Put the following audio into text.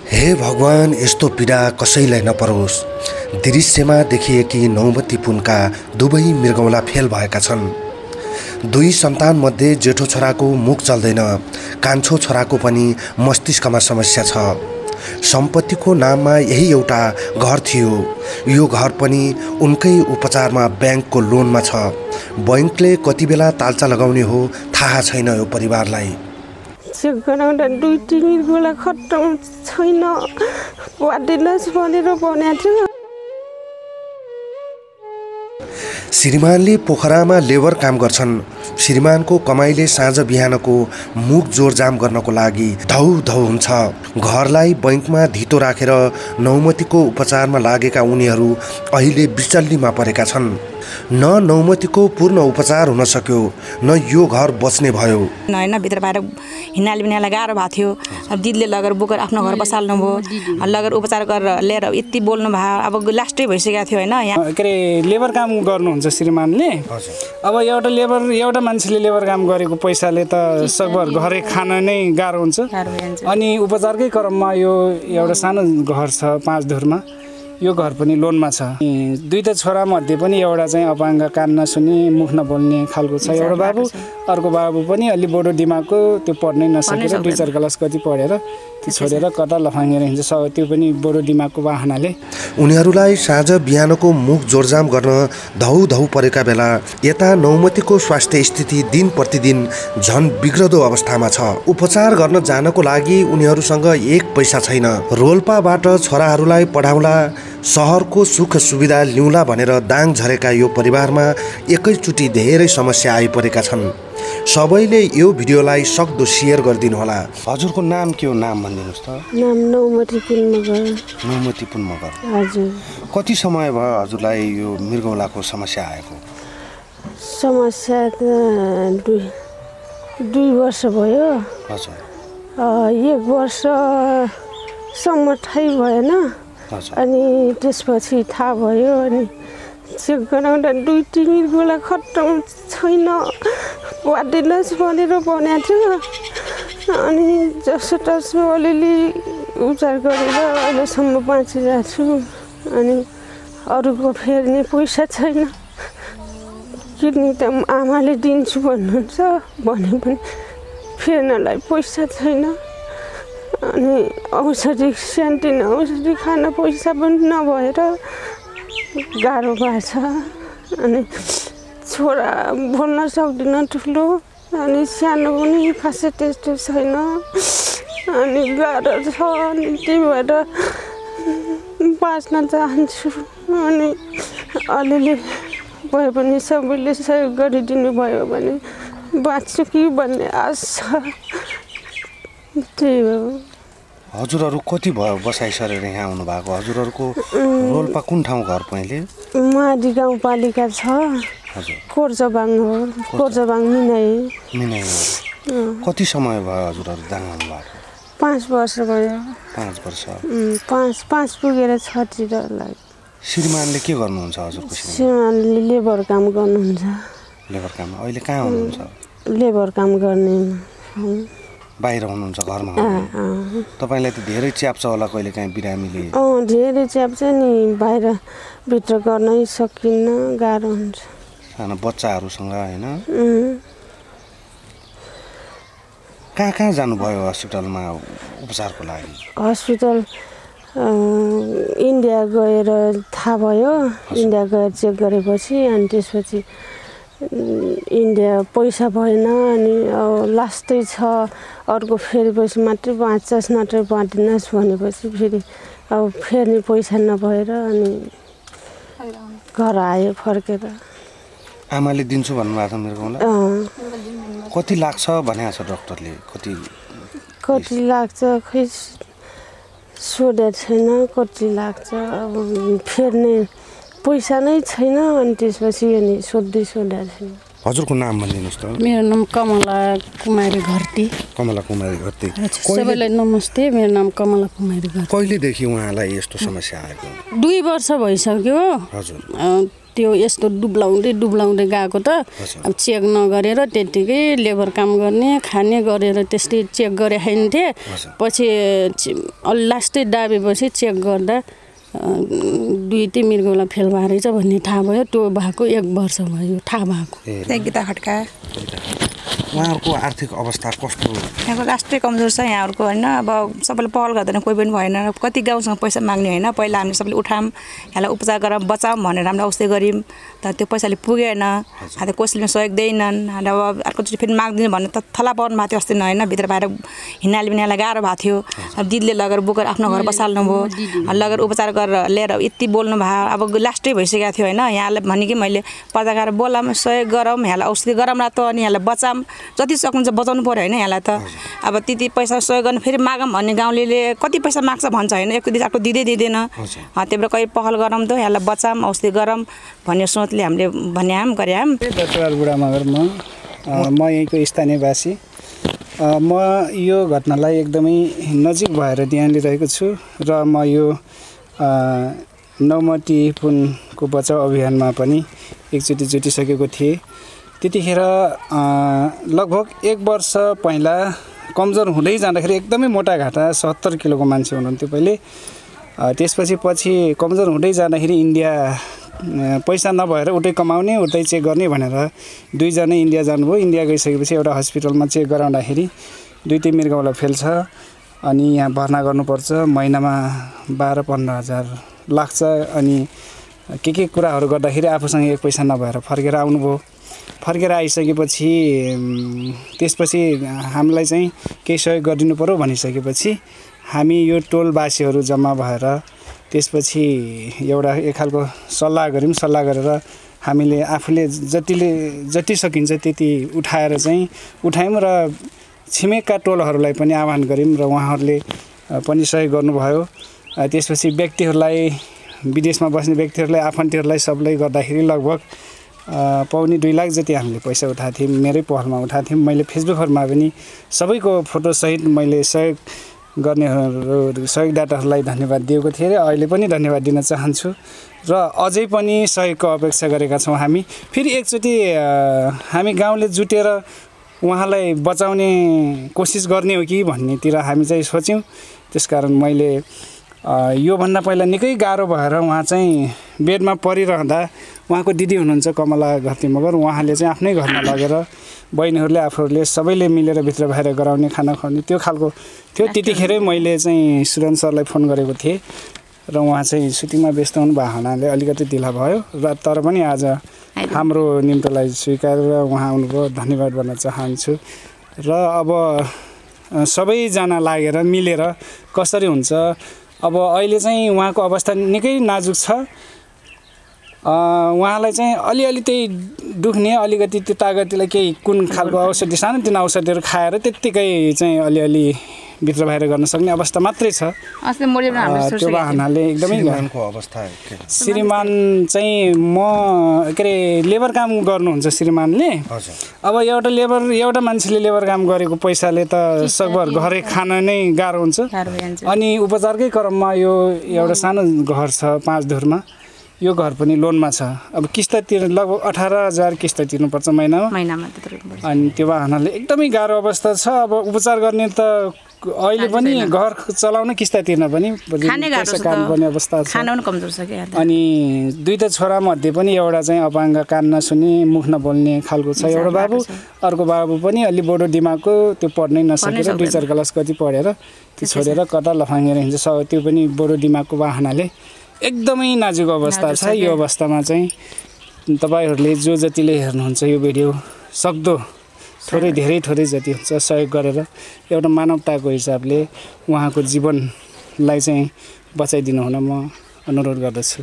हे भगवान, यस्तो पीडा कसैलाई नपरोस्। दृश्यमा देखिएकी नौमती पुनका दुवै मृगौला फेल भएका छन्। दुई सन्तान मध्ये जेठो छोराको मुख चल्दैन, कान्छो छोराको पनि मस्तिष्कमा समस्या छ। सम्पत्तिको नाममा यही एउटा घर थियो। यो घर पनि उनकै उपचारमा ब्याङ्कको लोनमा छ। बैङ्कले कति बेला तालचा लगाउने हो थाहा छैन यो परिवारलाई। चेक गराउँदा दुई तिन बेला खत्तम छैन वादिनुहोस् भनेर भनेको थियो। श्रीमानले पोखरामा लेबर काम गर्छन्। श्रीमानको कमाइले साँझ बिहानको मुख जोरजाम गर्नको लागि धौ धौ हुन्छ। घरलाई बैङ्कमा धितो राखेर नौमतीको उपचारमा लागेका उनीहरू अहिले बिचल्लीमा परेका छन्। न नौमतीको पूर्ण उपचार हुन सक्यो, न यो घर बच्ने भयो। हैन भित्र बाहिर हिँड्नाले बिनाले गाह्रो भएको थियो। अब दिदीले लगेर बोकेर आफ्नो घर बसाल्नु भयो, लगेर उपचार गरेर लिएर यति बोल्नु भयो। अब लास्टै भइसकेको थियो हैन। यहाँ के अरे लेबर काम गर्नुहुन्छ श्रीमानले। अब एउटा मान्छेले लेबर काम गरेको पैसाले त सकभर घरै खान नै गाह्रो हुन्छ। अनि उपचारकै क्रममा यो एउटा सानो घर छ 5 धुरमा, यो घर पनि लोनमा छ। दुईटा छोरा मध्ये पनि एउटा चाहिँ अपाङ्ग, कान नसुन्ने, मुख नबोल्ने खालको छ एउटा बाबु। अर्को बाबु पनि अलि बडो दिमागको, त्यो पढ्नै नसकेर 2-4 क्लास कति पढेर त्यो छोडेर कता लफाङ्गेर हिँड्छ। त्यो पनि बडो दिमागको वाहनाले उनीहरूलाई साँझ बिहानको मुख जोरजाम गर्न धौ धौ परेका बेला यता नौमतीको स्वास्थ्य स्थिति दिन प्रतिदिन झन बिग्रदो अवस्थामा छ। उपचार गर्न जानको लागि उनीहरूसँग एक पैसा छैन। रोल्पाबाट छोराहरूलाई पढाउला, सहरको सुख सुविधा लिउँला भनेर दाङ झरेका यो परिवारमा एकैचोटि धेरै समस्या आइपरेका छन्। सबैले यो भिडियोलाई सक्दो सेयर गरिदिनु होला। हजुरको नाम के हो? नाम भनिदिनुहोस् त। नाम नौमती पुन मगर। नौमती पुन मगर। हजुर। कति समय भयो हजुरलाई यो मृगौलाको समस्या आएको? समस्या त दुई वर्ष भयो। हजुर। 1 वर्षसम्म थाहै भएन। अनि त्यसपछि थाहा भयो। अनि चेक गराउँदा 2-3 बेला खत्तम छैन वादिनुहोस् भनेर भनेको थियो। अनि जसो तसो अलिअलि उपचार गरेर अहिलेसम्म बाँचिरहेको छु। अनि अरूको फेर्ने पैसा छैन। किडनी त आमाले दिन्छु भन्नुहुन्छ, भने पनि फेर्नलाई पैसा छैन। अनि औषधि सानोतिनो औषधि खान पैसा पनि नभएर गाह्रो भएको छ। अनि छोरा बोल्न सक्दिन ठुलो, अनि सानो पनि खासै त्यस्तो छैन। अनि गाह्रो छ। अनि त्यही भएर बाँच्न चाहन्छु। अनि अलिअलि भयो भने सबैले सहयोग गरिदिनु भयो भने बाँच्छु कि भन्ने आश छ। त्यही हो। हजुरहरू कति भयो बसाइ सरेर यहाँ आउनु भएको? हजुरहरूको रोल्पा कुन ठाउँ घर पहिले? माडी गाउँपालिका छ। हजुर। कोर्चबाङ हो। कोर्चबाङ मिनाई। कति समय भयो हजुरहरू दाङ आउनु भएको? 5 वर्ष भयो। 5 वर्ष। 5 पुगेर 6तिर लाग्यो। श्रीमानले के गर्नुहुन्छ हजुरको? श्रीमानले लेबर काम गर्नुहुन्छ। लेबर काम। अहिले कहाँ हुनुहुन्छ? लेबर काम गर्ने बाहिर हुनुहुन्छ, घरमा हुनुहुन्छ। तपाईलाई त धेरै च्याप्छ होला कहिले काहीँ बिरामीले? धेरै च्याप्छ नि, बाहिर भित्र गर्नै सकिन्न, गाह्रो हुन्छ। सानो बच्चाहरूसँग हैन? कहाँ जानुभयो हस्पिटलमा उपचारको लागि? हस्पिटल इन्डिया गएर थाहा भयो। इन्डिया गएर चेक गरेपछि अनि त्यसपछि इन्डिया पैसा भएन। अनि लास्टै छ, अर्को फेरेपछि मात्रै बाँच्छस्, नत्र बाँधिनुहोस् भनेपछि फेरि अब फेर्ने पैसा नभएर अनि घर आयो फर्केर। आमाले दिन्छु भन्नुभएको छ मृगौला? कति लाग्छ भनेको छ डक्टरले? कति लाग्छ खै सोधेको छैन कति लाग्छ। अब फेर्ने पैसा नै छैन। अनि त्यसपछि अनि सोध्दै सोधेको छैन। हजुरको नाम भनिदिनुहोस् त। मेरो नाम कमला कुमारी घरती। कमला कुमारी घरती। सबैलाई नमस्ते, मेरो नाम कमला कुमारी घरती। कहिलेदेखि उहाँलाई यस्तो समस्या आएको? 2 वर्ष भइसक्यो। हजुर। त्यो यस्तो डुब्लाउँदै गएको त अब चेक नगरेर त्यतिकै लेबर काम गर्ने खाने गरेर त्यस्तै चेक गरे खाइन्थे पछि लास्टै दाबेपछि चेक गर्दा 2 मृगौला फेल भएर रहेछ भन्ने थाहा भयो त्यो भएको 1 वर्ष भयो थाहा भएको गीता खड्का उहाँहरूको आर्थिक अवस्था कस्तो यहाँको राष्ट्रिय कमजोर छ यहाँहरूको होइन अब सबैले पहल गर्दैन कोही पनि भएन कति गाउँसँग पैसा माग्ने होइन पहिला हामीले सबैले उठाम यसलाई उपचार गरेर बचाऊँ भनेर हामीले औषधि गऱ्यौँ तर त्यो पैसाले पुगेन अहिले कसैले सहयोग दिएनन् अब अर्कोचोटि फेरि माग्दिनु भन्ने त थला पर्नु भएको थियो अस्ति होइन भित्र बाहिर हिँड्नाले पनि यसलाई गाह्रो भएको थियो अब दिदीले लगेर बोकेर आफ्नो घर बसाल्नु भयो लगेर उपचार गरेर लिएर यति बोल्नु भयो अब लास्टै भइसकेको थियो होइन यहाँलाई भने कि मैले पत्रकार बोलाऊँ सहयोग गरौँ यहाँलाई औषधि गरौँ र त अनि यहाँलाई बचाऊँ जति सक्नुहुन्छ बचाउनु पर्यो होइन यहाँलाई त अब त्यति पैसा सहयोग गर्ने फेरि मागौँ भन्ने गाउँले कति पैसा माग्छ भन्छ होइन एक अर्को दिँदैन त्यही भएर कहीँ पहल गरौँ त यहाँलाई बचाऊँ औषधि गरौँ भन्ने सोचले हामीले भन्याम गर्याम दत्तवार बुढामगर म यहीँको स्थानीयवासी म यो घटनालाई एकदमै नजिक भएर ध्यान लिइरहेको छु र म यो नौमती पुनको बचाउ अभियानमा पनि एकचोटि जुटिसकेको थिएँ त्यतिखेर लगभग 1 वर्ष पहिला कमजोर हुँदै जाँदाखेरि एकदमै मोटाघाटा 70 किलोको मान्छे हुनुहुन्थ्यो पहिले त्यसपछि कमजोर हुँदै जाँदाखेरि इन्डिया पैसा नभएर उतै कमाउने उतै चेक गर्ने भनेर 2 जना इन्डिया जानुभयो इन्डिया गइसकेपछि एउटा हस्पिटलमा चेक गराउँदाखेरि 2 मृगौला फेल छ अनि यहाँ भर्ना गर्नुपर्छ महिनामा 12-15 हजार लाग्छ अनि के कुराहरू गर्दाखेरि आफूसँग एक पैसा नभएर फर्केर आउनुभयो फर्केर आइसकेपछि त्यसपछि हामीलाई चाहिँ केही सहयोग गरिदिनु पर्यो भनिसकेपछि हामी यो टोलवासीहरू जम्मा भएर त्यसपछि एउटा एक खालको सल्लाह गऱ्यौँ सल्लाह गरेर हामीले आफूले जति सकिन्छ त्यति उठाएर चाहिँ उठायौँ र छिमेकका टोलहरूलाई पनि आह्वान गऱ्यौँ र उहाँहरूले पनि सहयोग गर्नुभयो त्यसपछि व्यक्तिहरूलाई विदेशमा बस्ने व्यक्तिहरूलाई आफन्तीहरूलाई सबलाई गर्दाखेरि लगभग 1.25 लाख जति हामीले पैसा उठाएको थियौँ मेरै पहलमा उठाएको थियौँ मैले फेसबुकहरूमा पनि सबैको फोटोसहित मैले सहयोग गर्नेहरू सहयोगदाताहरूलाई धन्यवाद दिएको थिएँ अहिले पनि धन्यवाद दिन चाहन्छु र अझै पनि सहयोगको अपेक्षा गरेका छौँ हामी फेरि एकचोटि हामी गाउँले जुटेर उहाँलाई बचाउने कोसिस गर्ने हो कि भन्नेतिर हामी चाहिँ सोच्यौँ त्यसकारण मैले योभन्दा पहिला निकै गाह्रो भएर उहाँ चाहिँ बेडमा परिरहँदा उहाँको दिदी हुनुहुन्छ कमला घरती मगर उहाँले चाहिँ आफ्नै घरमा लगेर बहिनीहरूले आफूहरूले सबैले मिलेर भित्र बाहिर गराउने खाना खुवाउने त्यो खालको थियो त्यतिखेरै मैले चाहिँ सुरन सरलाई फोन गरेको थिएँ र उहाँ चाहिँ सुटिङमा व्यस्त हुनुभएको हुनाले अलिकति ढिला भयो र तर पनि आज हाम्रो निम्तोलाई स्वीकारेर उहाँ आउनुभयो धन्यवाद भन्न चाहन्छु र अब सबैजना लागेर मिलेर कसरी हुन्छ अब अहिले चाहिँ उहाँको अवस्था निकै नाजुक छ उहाँलाई चाहिँ अलिअलि त्यही दुख्ने अलिकति त्यो तागतीलाई केही कुन खालको औषधि सानोतिनो औषधिहरू खाएर त्यत्तिकै चाहिँ अलिअलि भित्र बाहिर गर्न सक्ने अवस्था मात्रै छ त्यो वाहनाले एकदमै श्रीमान चाहिँ म के अरे लेबर काम गर्नुहुन्छ श्रीमानले अब एउटा मान्छेले लेबर काम गरेको पैसाले त सकभर घरै खान नै गाह्रो हुन्छ अनि उपचारकै क्रममा यो एउटा सानो घर छ 5 धुरमा यो घर पनि लोनमा छ अब किस्त तिर्न लगभग 18,000 किस्त तिर्नुपर्छ महिनामा अनि त्यो वाहनाले एकदमै गाह्रो अवस्था छ अब उपचार गर्ने त अहिले पनि घर चलाउन किस्त तिर्न पनि पैसा काट्नुपर्ने अवस्था छ अनि 2 छोरा मध्ये पनि एउटा चाहिँ अपाङ्ग कान नसुन्ने मुख नबोल्ने खालको छ एउटा बाबु अर्को बाबु पनि अलि बडो दिमागको त्यो पढ्नै नसकेर 2-4 क्लास कति पढेर त्यो छोडेर कता लफाङ्गेर हिँड्छ त्यो पनि बडो दिमागको वाहनाले एकदमै नाजुक अवस्था छ यो अवस्थामा चाहिँ तपाईहरुले जो जतिले हेर्नुहुन्छ यो भिडियो सक्दो थोरै जति हुन्छ सहयोग गरेर एउटा मानवताको हिसाबले उहाँको जीवनलाई चाहिँ बचाइदिनु हुन म अनुरोध गर्दछु।